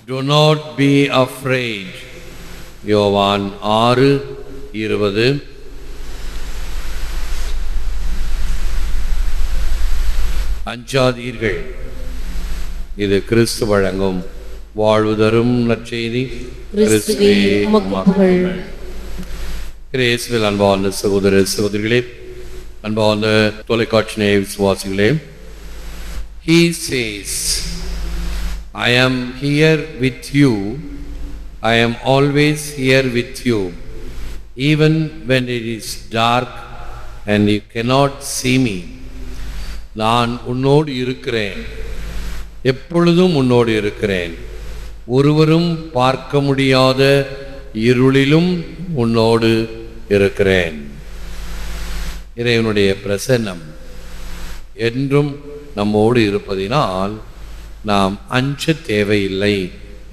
Do not be afraid. யோவான் 6:20. அஞ்சாதீர்கள், இது கிறிஸ்து வழங்கும் வாழ்வு தரும் நற்செய்தி. கிறிஸ்துவில் அன்பார்ந்த சகோதர சகோதரிகளே, அன்பார்ந்த தொலைக்காட்சி நேய விசுவாசிகளே, He says, I am here with you. I am always here with you, even when it is dark and you cannot see me. நான் உன்னோடு இருக்கிறேன், எப்பொழுதும் உன்னோடு இருக்கிறேன், ஒருவரும் பார்க்க முடியாத இருளிலும் உன்னோடு இருக்கிறேன். இறைவனுடைய பிரசன்னம் என்றும் நம்மோடு இருப்பதினால் நாம் அஞ்ச தேவையில்லை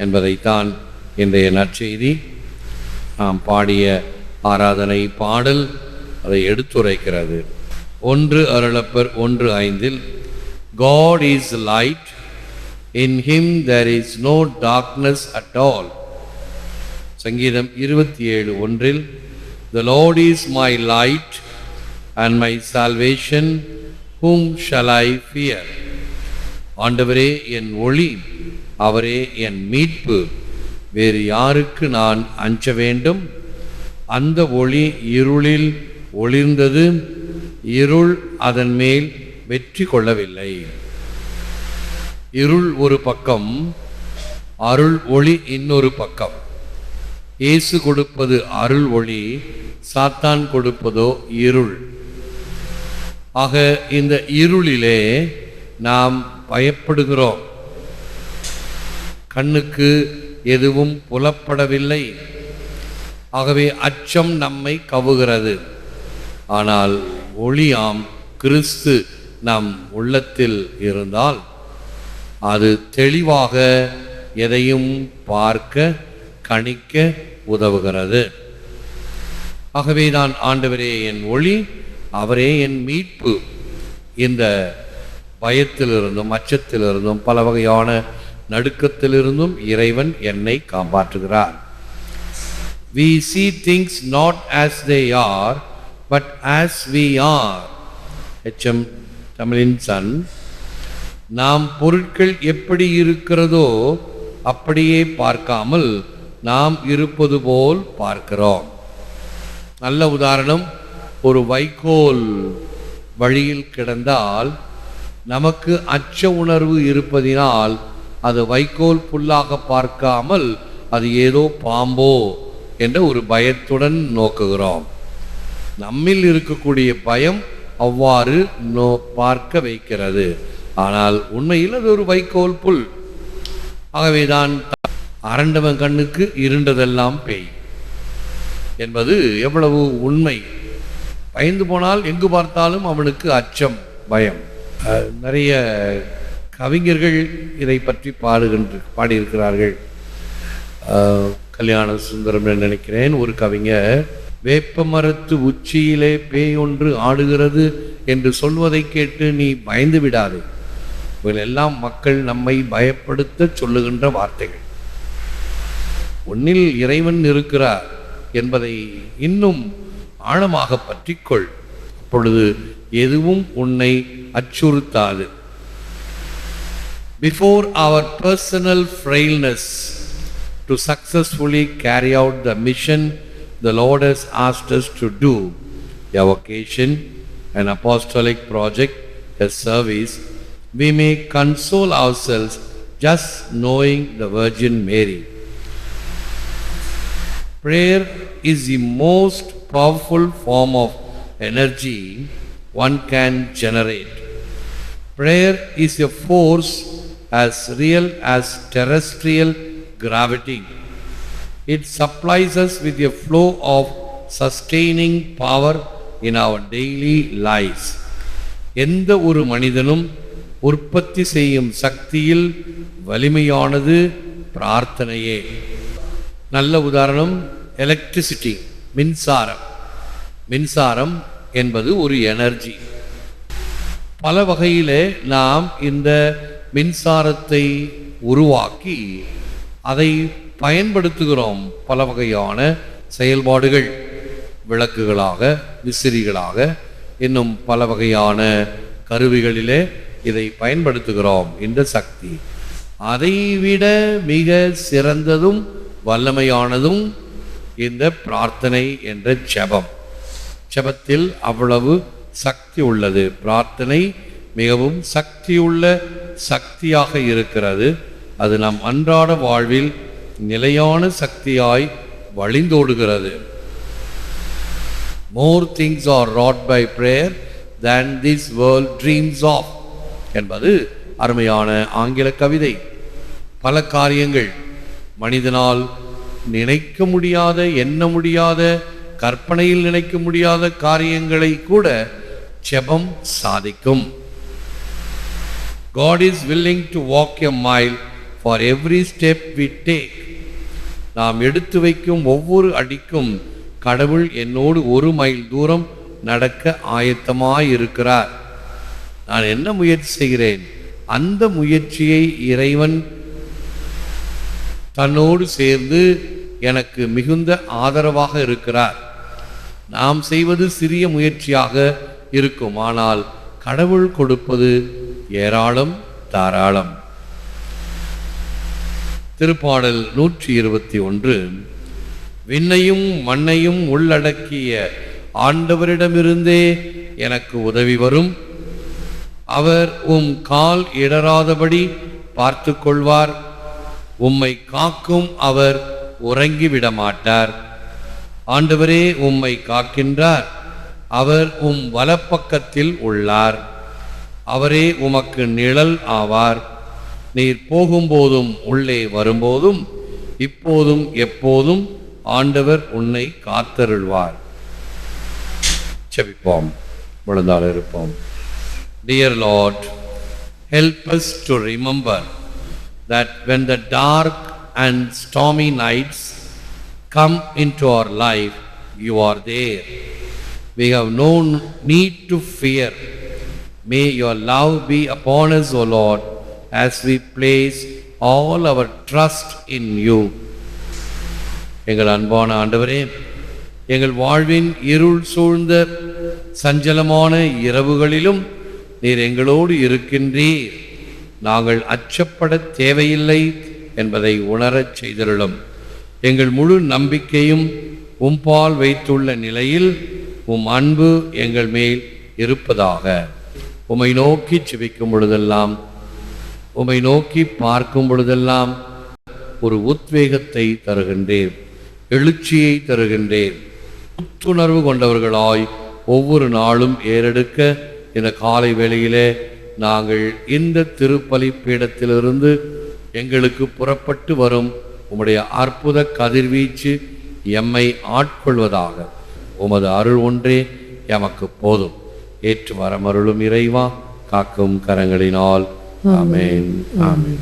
என்பதைத்தான் இன்றைய நற்செய்தி, நாம் பாடிய ஆராதனை பாடல் அதை எடுத்துரைக்கிறது. 1 அருளப்பர் 1:5 God is light, in him there is no darkness at all. சங்கீதம் 27:1 The Lord is my light and my salvation, whom shall I fear? ஆண்டவரே என் ஒளி, அவரே என் மீட்பு, வேறு யாருக்கு நான் அஞ்ச வேண்டும்? அந்த ஒளி இருளில் ஒளிர்ந்தது, இருள் அதன் மேல் வெற்றி கொள்ளவில்லை. இருள் ஒரு பக்கம், அருள் ஒளி இன்னொரு பக்கம். இயேசு கொடுப்பது அருள் ஒளி, சாத்தான் கொடுப்பதோ இருள். ஆக இந்த இருளிலே நாம் பயப்படுகிறோம், கண்ணுக்கு எதுவும் புலப்படவில்லை, ஆகவே அச்சம் நம்மை கவுகிறது. ஆனால் ஒளியாம் கிறிஸ்து நம் உள்ளத்தில் இருந்தால் அது தெளிவாக எதையும் பார்க்க கணிக்க உதவுகிறது. ஆகவே தான் ஆண்டவரே என் ஒளி, அவரே என் மீட்பு, இந்த பயத்திலிருந்தும் அச்சத்திலிருந்தும் பல வகையான நடுக்கத்திலிருந்தும் இறைவன் என்னை காப்பாற்றுகிறார். We see things not as they are, but as we are. HM. தமிழின் சன். நாம் பொருட்கள் எப்படி இருக்கிறதோ அப்படியே பார்க்காமல் நாம் இருப்பது போல் பார்க்கிறோம். நல்ல உதாரணம், ஒரு வைக்கோல் வழியில் கிடந்தால் நமக்கு அச்ச உணர்வு இருப்பதினால் அது வைக்கோல் புல்லாக பார்க்காமல் அது ஏதோ பாம்போ என்ற ஒரு பயத்துடன் நோக்குகிறோம். நம்மில் இருக்கக்கூடிய பயம் அவ்வாறு பார்க்க வைக்கிறது. ஆனால் உண்மையில் அது ஒரு வைக்கோல் புல். ஆகவேதான் அரண்டவன் கண்ணுக்கு இருண்டதெல்லாம் பேய் என்பது எவ்வளவு உண்மை. பயந்து போனால் எங்கு பார்த்தாலும் அவனுக்கு அச்சம், பயம். நிறைய கவிஞர்கள் இதை பற்றி பாடியிருக்கிறார்கள். கல்யாண சுந்தரம் நினைக்கிறேன், ஒரு கவிஞர் வேப்ப மரத்து உச்சியிலே பேய் ஒன்று ஆடுகிறது என்று சொல்வதை கேட்டு நீ பயந்து விடாதே. இவர்கள் எல்லாம் மக்கள் நம்மை பயப்படுத்த சொல்லுகின்ற வார்த்தைகள். உன்னில் இறைவன் இருக்கிறார் என்பதை இன்னும் ஆழமாக பற்றிக்கொள், அப்பொழுது எதுவும் உன்னை அச்சுறுத்தாது. Before our personal frailness to successfully carry out the mission the Lord has asked us to do, a vocation, an apostolic project, a service, we may console ourselves just knowing the Virgin Mary. Prayer is the most powerful form of energy one can generate. Prayer is a force as real as terrestrial gravity. It supplies us with a flow of sustaining power in our daily lives. எந்த ஒரு மனிதனும் உற்பத்தி செய்யும் சக்தியில் வலிமையானது பிரார்த்தனையே. நல்ல உதாரணம் electricity, மின்சாரம். மின்சாரம் என்பது ஒரு எனர்ஜி. பல வகையிலே நாம் இந்த மின்சாரத்தை உருவாக்கி அதை பயன்படுத்துகிறோம். பல வகையான செயல்பாடுகள், விளக்குகளாக, விசிறிகளாக, இன்னும் பல வகையான கருவிகளிலே இதை பயன்படுத்துகிறோம். இந்த சக்தி அதைவிட மிக சிறந்ததும் வல்லமையானதும் இந்த பிரார்த்தனை என்ற ஜெபம். ஜெபத்தில் அவ்வளவு சக்தி உள்ளது. பிரார்த்தனை மிகவும் சக்தியுள்ள சக்தியாக இருக்கிறது. அது நம் அன்றாட வாழ்வில் நிலையான சக்தியாய் வழிந்தோடுகிறது. More things are wrought by prayer than this world dreams of என்பது அருமையான ஆங்கில கவிதை. பல காரியங்கள் மனிதனால் நினைக்க முடியாத, எண்ண முடியாத, கற்பனையில் நினைக்க முடியாத காரியங்களை கூட ஜெபம் சாதிக்கும். God is willing to walk a mile for every step we take. நாம் எடுத்து வைக்கும் ஒவ்வொரு அடிக்கும் கடவுள் என்னோடு 1 மைல் தூரம் நடக்க ஆயத்தமாயிருக்கிறார். நான் என்ன முயற்சி செய்கிறேன், அந்த முயற்சியை இறைவன் தன்னோடு சேர்ந்து எனக்கு மிகுந்த ஆதரவாக இருக்கிறார். நாம் செய்வது சிறிய முயற்சியாக இருக்கும், ஆனால் கடவுள் கொடுப்பது ஏராளம், தாராளம். திருப்பாடல் 121, விண்ணையும் மண்ணையும் உள்ளடக்கிய ஆண்டவரிடமிருந்தே எனக்கு உதவி வரும். அவர் கால் இடராதபடி பார்த்து கொள்வார். உம்மை காக்கும் அவர் உறங்கிவிட மாட்டார். ஆண்டவரே உம்மை காக்கின்றார். அவர் வலப்பக்கத்தில் உள்ளார். அவரே உமக்கு நிழல் ஆவார். நீர் போகும்போதும் உள்ளே வரும்போதும் இப்போதும் எப்போதும் ஆண்டவர் உன்னை காத்தருள்வார். செபிப்போம், விழுந்தால் இருப்போம். Dear Lord, help us to remember that when the dark and stormy nights come into our life, you are there. We have no need to fear. May your love be upon us, O Lord, as we place all our trust in you. எங்கள் அன்பான ஆண்டவரே, எங்கள் வாழ்வின் இருள் சூழ்ந்த சஞ்சலமான இரவுகளிலும் நீர் எங்களோடு இருக்கின்றீர். நாங்கள் அச்சப்பட தேவையில்லை என்பதை உணரச் செய்தருளும். எங்கள் முழு நம்பிக்கையும் உம்பால் வைத்துள்ள நிலையில் அன்பு எங்கள் மேல் இருப்பதாக. உம்மை நோக்கி செபிக்கும் பொழுதெல்லாம், உம்மை நோக்கி பார்க்கும் பொழுதெல்லாம் ஒரு உத்வேகத்தை தருகின்றேன், எழுச்சியை தருகின்றேன். புத்துணர்வு கொண்டவர்களாய் ஒவ்வொரு நாளும் ஏறெடுக்க இந்த காலை வேளையிலே நாங்கள் இந்த திருப்பலி பீடத்திலிருந்து எங்களுக்கு புறப்பட்டு வரும் உம்முடைய அற்புத கதிர்வீச்சு எம்மை ஆட்கொள்வதாக. உமது அருள் ஒன்றே எமக்கு போதும். ஏற்று வரமருளும் இறைவா, காக்கும் கரங்களினால். ஆமென், ஆமென்.